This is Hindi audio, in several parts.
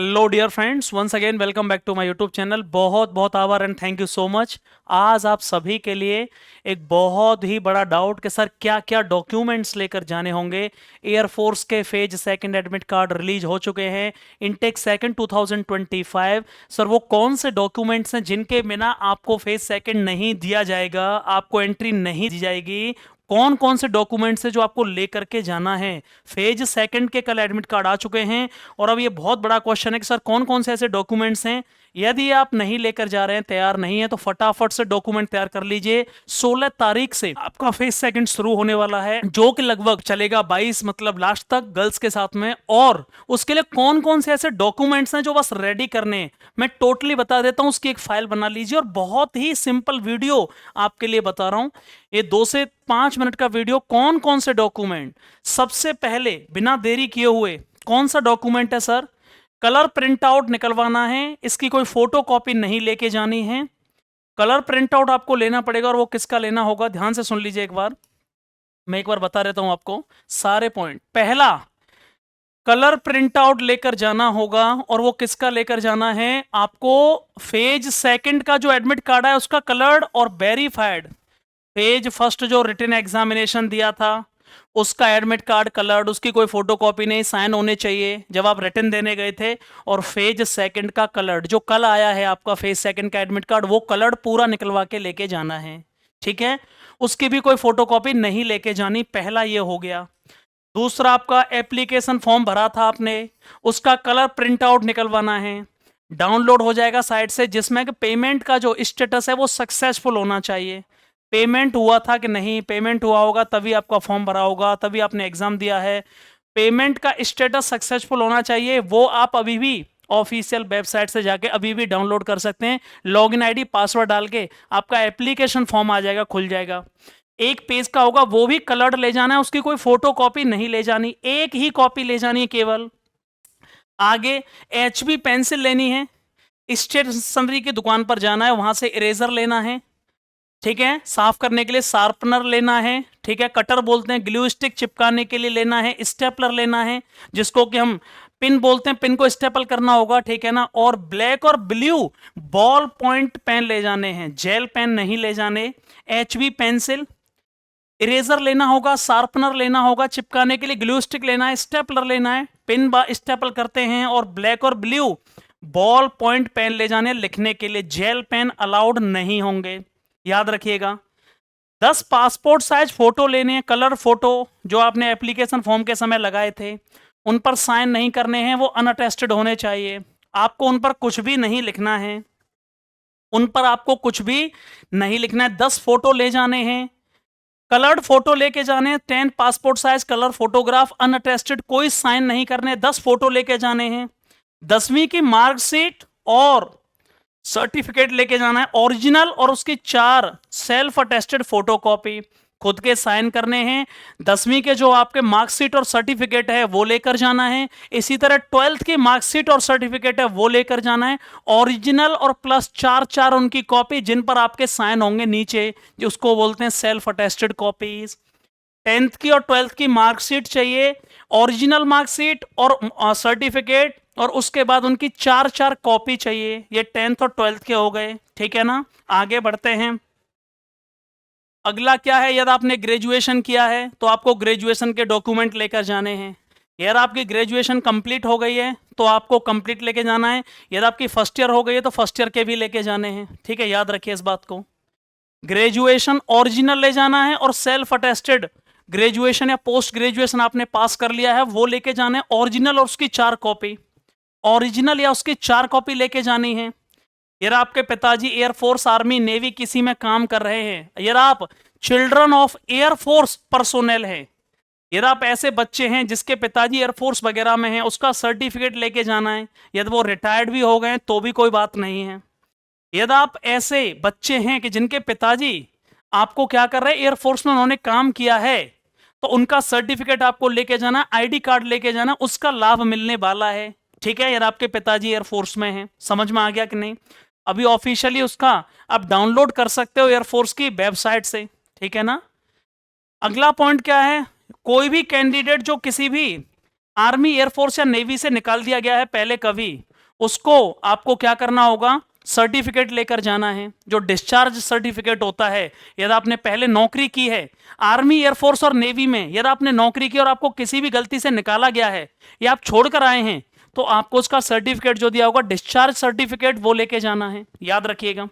Hello dear friends, once again welcome back to my YouTube channel. बहुत बहुत आभार and thank you so much. आज आप सभी के लिए एक बहुत ही बड़ा डाउट कि सर क्या क्या डॉक्यूमेंट्स लेकर जाने होंगे। एयरफोर्स के phase second admit card release हो चुके हैं, इनटेक सेकंड 2025। सर वो कौन से डॉक्यूमेंट्स हैं जिनके बिना आपको फेज सेकंड नहीं दिया जाएगा, आपको एंट्री नहीं दी जाएगी। कौन कौन से डॉक्यूमेंट्स हैं जो आपको लेकर के जाना है। फेज सेकंड के कल एडमिट कार्ड आ चुके हैं और अब ये बहुत बड़ा क्वेश्चन है कि सर कौन कौन से ऐसे डॉक्यूमेंट्स हैं। यदि आप नहीं लेकर जा रहे हैं, तैयार नहीं है, तो फटाफट से डॉक्यूमेंट तैयार कर लीजिए। 16 तारीख से आपका फेज सेकंड शुरू होने वाला है, जो कि लगभग चलेगा 22 मतलब लास्ट तक गर्ल्स के साथ में। और उसके लिए कौन कौन से ऐसे डॉक्यूमेंट्स हैं जो बस रेडी करने हैं, मैं टोटली बता देता हूं। उसकी एक फाइल बना लीजिए और बहुत ही सिंपल वीडियो आपके लिए बता रहा हूं। ये 2 से 5 मिनट का वीडियो। कौन कौन से डॉक्यूमेंट, सबसे पहले बिना देरी किए हुए कौन सा डॉक्यूमेंट है सर, कलर प्रिंट आउट निकलवाना है। इसकी कोई फोटो कॉपी नहीं लेके जानी है, कलर प्रिंट आउट आपको लेना पड़ेगा। और वो किसका लेना होगा, ध्यान से सुन लीजिए एक बार, मैं एक बार बता देता हूं आपको सारे पॉइंट। पहला, कलर प्रिंट आउट लेकर जाना होगा और वो किसका लेकर जाना है, आपको फेज सेकंड का जो एडमिट कार्ड है उसका कलर्ड और वेरीफाइड। पेज फर्स्ट जो रिटन एग्जामिनेशन दिया था उसका एडमिट कार्ड कलर्ड, उसकी कोई फोटोकॉपी नहीं, साइन होने चाहिए जब आप रिटन देने गए थे। और फेज सेकंड का कलर्ड जो कल आया है आपका फेज सेकंड का एडमिट कार्ड, वो कलर्ड पूरा निकलवा के लेके जाना है। ठीक है, उसकी भी कोई फोटोकॉपी नहीं लेके जानी। पहला ये हो गया। दूसरा, आपका एप्लीकेशन फॉर्म भरा था आपने, उसका कलर प्रिंट आउट निकलवाना है। डाउनलोड हो जाएगा साइट से, जिसमें कि पेमेंट का जो स्टेटस है वो सक्सेसफुल होना चाहिए। पेमेंट हुआ था कि नहीं, पेमेंट हुआ होगा तभी आपका फॉर्म भरा होगा, तभी आपने एग्जाम दिया है। पेमेंट का स्टेटस सक्सेसफुल होना चाहिए। वो आप अभी भी ऑफिशियल वेबसाइट से जाके अभी भी डाउनलोड कर सकते हैं। लॉगिन आईडी पासवर्ड डाल के आपका एप्लीकेशन फॉर्म आ जाएगा, खुल जाएगा। एक पेज का होगा, वो भी कलर्ड ले जाना है, उसकी कोई फोटो कॉपी नहीं ले जानी, एक ही कॉपी ले जानी है केवल। आगे एचबी पेंसिल लेनी है, स्टेशनरी की दुकान पर जाना है, वहां से इरेजर लेना है। ठीक है, साफ करने के लिए शार्पनर लेना है। ठीक है, कटर बोलते हैं, ग्लू स्टिक चिपकाने के लिए लेना है, स्टेपलर लेना है जिसको कि हम पिन बोलते हैं, पिन को स्टेपल करना होगा। ठीक है ना। और ब्लैक और ब्लू बॉल पॉइंट पेन ले जाने हैं, जेल पेन नहीं ले जाने। एचबी पेंसिल, इरेजर लेना होगा, शार्पनर लेना होगा चिपकाने के लिए, ग्लू स्टिक लेना है, स्टेपलर लेना है, पिन स्टेपल करते हैं। और ब्लैक और ब्लू बॉल पॉइंट पेन ले जाने लिखने के लिए। जेल पेन अलाउड नहीं होंगे, याद रखिएगा। 10 पासपोर्ट साइज फोटो लेने हैं, कलर फोटो जो आपने एप्लीकेशन फॉर्म के समय लगाए थे, उन पर साइन नहीं करने हैं, वो अनअटेस्टेड होने चाहिए। आपको उन पर कुछ भी नहीं लिखना है, उन पर आपको कुछ भी नहीं लिखना है। 10 फोटो ले जाने हैं, कलर्ड फोटो लेके जाने हैं। 10 पासपोर्ट साइज कलर फोटोग्राफ अनअटेस्टेड, कोई साइन नहीं करने। 10 फोटो लेके जाने हैं। 10वीं की मार्कशीट और सर्टिफिकेट लेके जाना है ओरिजिनल, और उसकी 4 सेल्फ अटेस्टेड फोटोकॉपी खुद के साइन करने हैं। 10वीं के जो आपके मार्कशीट और सर्टिफिकेट है वो लेकर जाना है। इसी तरह 12th की मार्कशीट और सर्टिफिकेट है वो लेकर जाना है, ओरिजिनल और प्लस 4 उनकी कॉपी जिन पर आपके साइन होंगे नीचे, जो उसको बोलते हैं सेल्फ अटेस्टेड कॉपीज। 10th की और 12th की मार्कशीट चाहिए, ओरिजिनल मार्कशीट और सर्टिफिकेट, और उसके बाद उनकी 4 कॉपी चाहिए। ये 10th और 12th के हो गए। ठीक है ना। आगे बढ़ते हैं। अगला क्या है, यदि आपने ग्रेजुएशन किया है तो आपको ग्रेजुएशन के डॉक्यूमेंट लेकर जाने हैं। यदि आपकी ग्रेजुएशन कंप्लीट हो गई है तो आपको कंप्लीट लेके जाना है। यदि आपकी फर्स्ट ईयर हो गई है तो फर्स्ट ईयर के भी लेके जाने हैं। ठीक है, याद रखिए इस बात को। ग्रेजुएशन ओरिजिनल ले जाना है और सेल्फ अटेस्टेड ग्रेजुएशन या पोस्ट ग्रेजुएशन आपने पास कर लिया है वो लेके जाना है, ओरिजिनल और उसकी 4 कॉपी। ओरिजिनल या उसकी 4 कॉपी लेके जानी है। यदि आपके पिताजी एयरफोर्स, आर्मी, नेवी किसी में काम कर रहे हैं, यदि आप चिल्ड्रन ऑफ एयरफोर्स पर्सोनेल हैं, यदि आप ऐसे बच्चे हैं जिसके पिताजी एयरफोर्स वगैरह में हैं, उसका सर्टिफिकेट लेके जाना है। यदि वो रिटायर्ड भी हो गए तो भी कोई बात नहीं है। यदि आप ऐसे बच्चे हैं कि जिनके पिताजी आपको क्या कर रहे हैं, एयरफोर्स में उन्होंने काम किया है, तो उनका सर्टिफिकेट आपको लेके जाना, आईडी कार्ड लेके जाना, उसका लाभ मिलने वाला है। ठीक है, यदि आपके पिताजी एयरफोर्स में हैं। समझ में आ गया कि नहीं। अभी ऑफिशियली उसका आप डाउनलोड कर सकते हो एयरफोर्स की वेबसाइट से। ठीक है ना। अगला पॉइंट क्या है, कोई भी कैंडिडेट जो किसी भी आर्मी, एयरफोर्स या नेवी से निकाल दिया गया है पहले कभी, उसको आपको क्या करना होगा, सर्टिफिकेट लेकर जाना है। जो डिस्चार्ज सर्टिफिकेट होता है, यदि आपने पहले नौकरी की है आर्मी, एयरफोर्स और नेवी में, यदि आपने नौकरी की और आपको किसी भी गलती से निकाला गया है या आप छोड़कर आए हैं, तो आपको उसका सर्टिफिकेट जो दिया होगा डिस्चार्ज सर्टिफिकेट, वो लेके जाना है, याद रखिएगा।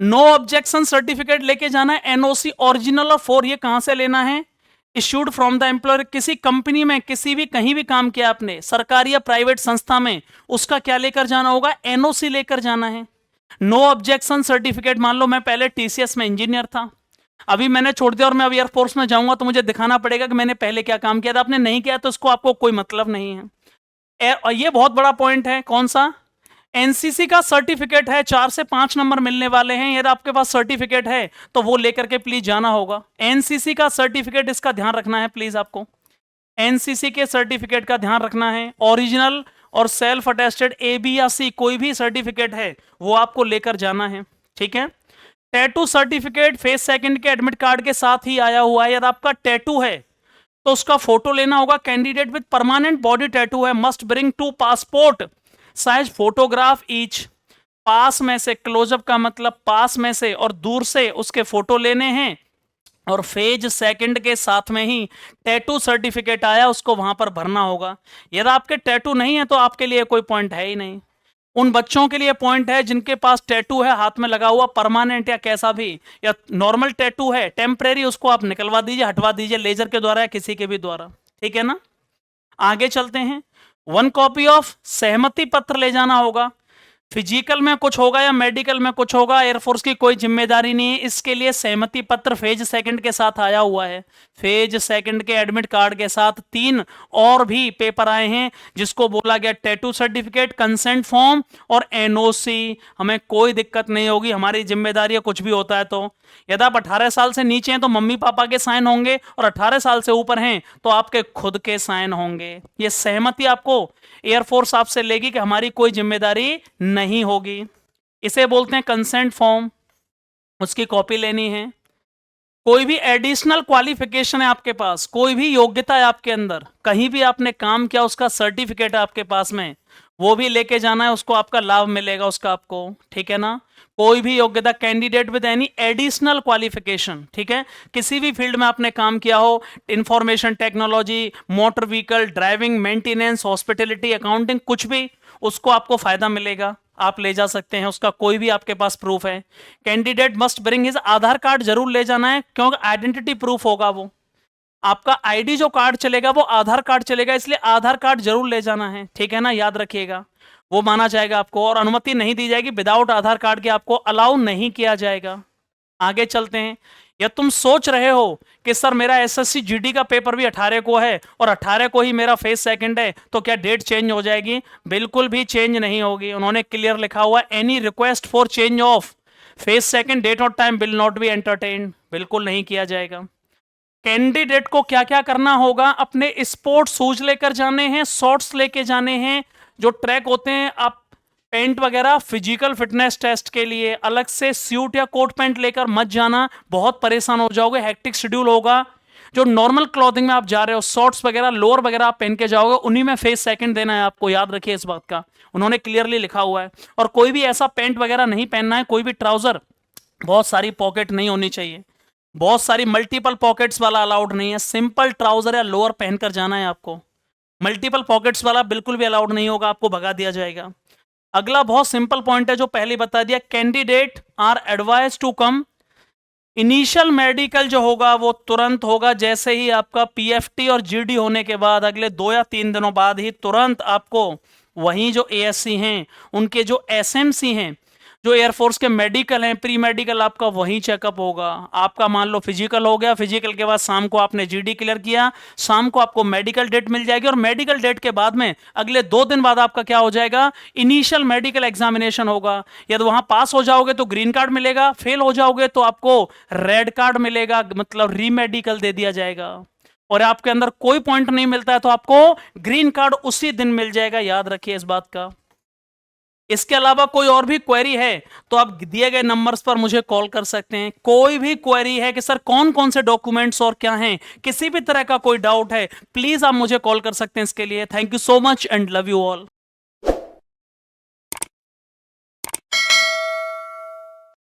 नो ऑब्जेक्शन सर्टिफिकेट लेके जाना है। एनओसी ओरिजिनल और 4 ये कहां से लेना है, इश्यूड फ्रॉम द एम्प्लॉयर। किसी कंपनी में किसी भी कहीं भी काम किया आपने, सरकारी या प्राइवेट संस्था में, उसका क्या लेकर जाना होगा, एनओसी लेकर जाना है। नो ऑब्जेक्शन सर्टिफिकेट, मान लो मैं पहले टीसीएस में इंजीनियर था, अभी मैंने छोड़ दिया और मैं अब एयरफोर्स में जाऊंगा, तो मुझे दिखाना पड़ेगा कि मैंने पहले क्या काम किया था। आपने नहीं किया तो इसको आपको कोई मतलब नहीं है। और ये बहुत बड़ा पॉइंट है, कौन सा, एनसीसी का सर्टिफिकेट है, 4 से 5 नंबर मिलने वाले हैं। यदि आपके पास सर्टिफिकेट है तो वो लेकर के प्लीज जाना होगा। एनसीसी का सर्टिफिकेट, इसका ध्यान रखना है प्लीज आपको, एनसीसी के सर्टिफिकेट का ध्यान रखना है। ओरिजिनल और सेल्फ अटेस्टेड ए बी या सी कोई भी सर्टिफिकेट है वो आपको लेकर जाना है, ठीक है। टैटू सर्टिफिकेट फेज सेकंड के एडमिट कार्ड के साथ ही आया हुआ है। यदि आपका टैटू है तो उसका फोटो लेना होगा। Candidate with permanent body tattoo है must bring 2 passport size photograph each. पास में से, क्लोजअप का मतलब पास में से और दूर से उसके फोटो लेने हैं, और फेज सेकंड के साथ में ही टैटू सर्टिफिकेट आया उसको वहां पर भरना होगा। यदि आपके टैटू नहीं है तो आपके लिए कोई पॉइंट है ही नहीं। उन बच्चों के लिए पॉइंट है जिनके पास टैटू है हाथ में लगा हुआ, परमानेंट या कैसा भी, या नॉर्मल टैटू है टेम्परेरी, उसको आप निकलवा दीजिए, हटवा दीजिए लेजर के द्वारा या किसी के भी द्वारा, ठीक है ना। आगे चलते हैं। 1 कॉपी ऑफ सहमति पत्र ले जाना होगा। फिजिकल में कुछ होगा या मेडिकल में कुछ होगा, एयरफोर्स की कोई जिम्मेदारी नहीं है, इसके लिए सहमति पत्र फेज सेकंड के साथ आया हुआ है। फेज सेकंड के एडमिट कार्ड के साथ 3 और भी पेपर आए हैं जिसको बोला गया टैटू सर्टिफिकेट, कंसेंट फॉर्म और एनओसी। हमें कोई दिक्कत नहीं होगी, हमारी जिम्मेदारी है, कुछ भी होता है तो। यदि आप 18 साल से नीचे हैं तो मम्मी पापा के साइन होंगे, और 18 साल से ऊपर हैं तो आपके खुद के साइन होंगे। ये सहमति आपको एयरफोर्स आपसे लेगी कि हमारी कोई जिम्मेदारी नहीं होगी। इसे बोलते हैं कंसेंट फॉर्म, उसकी कॉपी लेनी है। कोई भी एडिशनल क्वालिफिकेशन है आपके पास, कोई भी योग्यता है आपके अंदर, कहीं भी आपने काम किया उसका सर्टिफिकेट है आपके पास में, वो भी लेके जाना है, उसको आपका लाभ मिलेगा उसका आपको, ठीक है ना। कोई भी योग्यता, candidate with any additional qualification, ठीक है, किसी भी फील्ड में आपने काम किया हो, information technology, motor vehicle, driving, maintenance, hospitality, accounting, कुछ भी, उसको आपको फायदा मिलेगा, आप ले जा सकते हैं, उसका कोई भी आपके पास प्रूफ है। कैंडिडेट मस्ट ब्रिंग हिज आधार कार्ड जरूर ले जाना है, क्योंकि आइडेंटिटी प्रूफ होगा वो, आपका आईडी जो कार्ड चलेगा वो आधार कार्ड चलेगा, इसलिए आधार कार्ड जरूर ले जाना है, ठीक है ना, याद रखिएगा, वो माना जाएगा आपको, और अनुमति नहीं दी जाएगी, विदाउट आधार कार्ड के आपको अलाउ नहीं किया जाएगा। आगे चलते हैं। या तुम सोच रहे हो कि सर मेरा एसएससी जीडी का पेपर भी 18 को है और 18 को ही मेरा फेज सेकंड है, तो क्या डेट चेंज हो जाएगी? बिल्कुल भी चेंज नहीं होगी। उन्होंने क्लियर लिखा हुआ है, any request for change of phase second date और time will not be entertained, बिल्कुल नहीं किया जाएगा। कैंडिडेट को क्या क्या करना होगा, अपने स्पोर्ट्स शूज लेकर जाने हैं, शॉर्ट्स लेके जाने हैं, जो ट्रैक होते हैं, आप पेंट वगैरह, फिजिकल फिटनेस टेस्ट के लिए अलग से सूट या कोट पैंट लेकर मत जाना, बहुत परेशान हो जाओगे, हेक्टिक शेड्यूल होगा। जो नॉर्मल क्लॉथिंग में आप जा रहे हो, शॉर्ट्स वगैरह, लोअर वगैरह आप पहन के जाओगे, उन्हीं में फेस सेकंड देना है आपको, याद रखिए इस बात का, उन्होंने क्लियरली लिखा हुआ है। और कोई भी ऐसा पैंट वगैरह नहीं पहनना है, कोई भी ट्राउजर, बहुत सारी पॉकेट नहीं होनी चाहिए, बहुत सारी मल्टीपल पॉकेट्स वाला अलाउड नहीं है, सिंपल ट्राउजर या लोअर पहनकर जाना है आपको, मल्टीपल पॉकेट्स वाला बिल्कुल भी अलाउड नहीं होगा, आपको भगा दिया जाएगा। अगला बहुत सिंपल पॉइंट है जो पहले बता दिया, candidate are advise to come, initial medical जो होगा वो तुरंत होगा, जैसे ही आपका पीएफटी और जीडी होने के बाद अगले 2 या 3 दिनों बाद ही तुरंत आपको वहीं जो एएससी हैं, उनके जो एसएमसी हैं, जो एयरफोर्स के मेडिकल हैं, प्री मेडिकल, आपका वहीं चेकअप होगा। आपका मान लो फिजिकल हो गया, फिजिकल के बाद शाम को आपने जीडी क्लियर किया, शाम को आपको मेडिकल डेट मिल जाएगी, और मेडिकल डेट के बाद में अगले 2 दिन बाद आपका क्या हो जाएगा, इनिशियल मेडिकल एग्जामिनेशन होगा। यदि वहां पास हो जाओगे तो ग्रीन कार्ड मिलेगा, फेल हो जाओगे तो आपको रेड कार्ड मिलेगा, मतलब री मेडिकल दे दिया जाएगा, और आपके अंदर कोई पॉइंट नहीं मिलता है तो आपको ग्रीन कार्ड उसी दिन मिल जाएगा, याद रखिए इस बात का। इसके अलावा कोई और भी क्वेरी है तो आप दिए गए नंबर्स पर मुझे कॉल कर सकते हैं। कोई भी क्वेरी है कि सर कौन कौन से डॉक्यूमेंट्स और क्या हैं, किसी भी तरह का कोई डाउट है, प्लीज आप मुझे कॉल कर सकते हैं इसके लिए। Thank you so much and love you all.